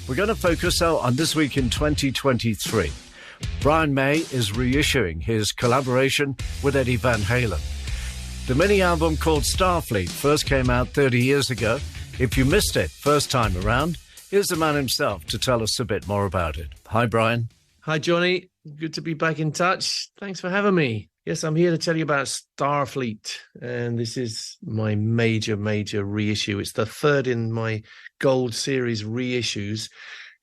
We're going to focus on this week in 2023. Brian May is reissuing his collaboration with Eddie Van Halen. The mini-album called Starfleet first came out 30 years ago. If you missed it first time around, here's the man himself to tell us a bit more about it. Hi, Brian. Hi, Johnny. Good to be back in touch. Thanks for having me. Yes, I'm here to tell you about Starfleet, and this is my major reissue. It's the third in my Gold Series reissues,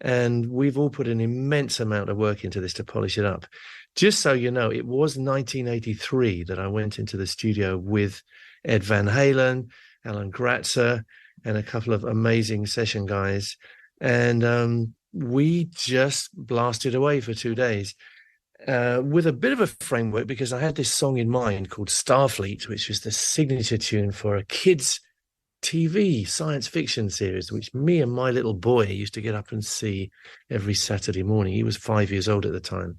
and we've all put an immense amount of work into this to polish it up. Just so you know, it was 1983 that I went into the studio with Ed Van Halen, Alan Gratzer, and a couple of amazing session guys, and we just blasted away for 2 days. With a bit of a framework, because I had this song in mind called Starfleet, which was the signature tune for a kids' TV science fiction series, which me and my little boy used to get up and see every Saturday morning. He was 5 years old at the time.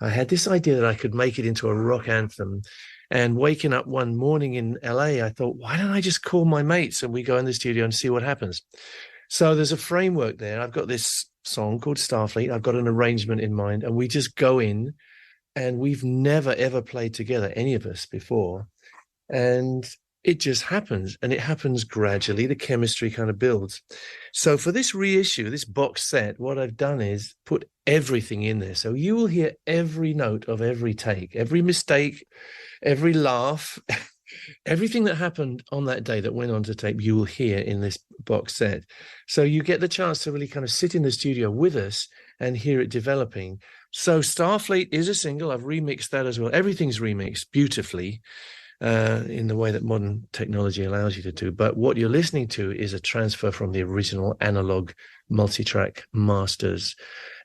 I had this idea that I could make it into a rock anthem. And waking up one morning in LA, I thought, why don't I just call my mates and we go in the studio and see what happens? So there's a framework there. I've got this song called Starfleet. I've got an arrangement in mind, and we just go in, and we've never, ever played together, any of us, before. And it just happens, and it happens gradually. The chemistry kind of builds. So for this reissue, this box set, what I've done is put everything in there. So you will hear every note of every take, every mistake, every laugh, everything that happened on that day that went on to tape, you will hear in this box set. So you get the chance to really kind of sit in the studio with us and hear it developing. So Starfleet is a single. I've remixed that as well. Everything's remixed beautifully in the way that modern technology allows you to do. But what you're listening to is a transfer from the original analog multi-track masters.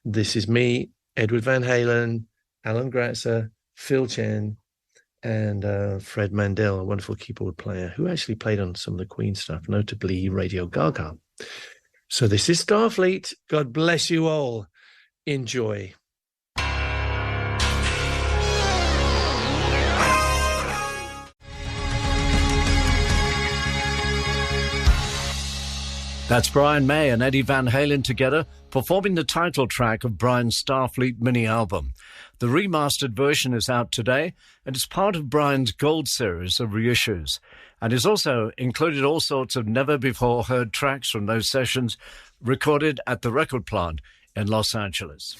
This is me, Edward Van Halen, Alan Gratzer, Phil Chen, and Fred Mandel, a wonderful keyboard player who actually played on some of the Queen stuff, notably Radio Gaga. So this is Starfleet. God bless you all. Enjoy. That's Brian May and Eddie Van Halen together performing the title track of Brian's Starfleet mini-album. The remastered version is out today and is part of Brian's Gold series of reissues, and is also included all sorts of never-before-heard tracks from those sessions recorded at the record plant in Los Angeles.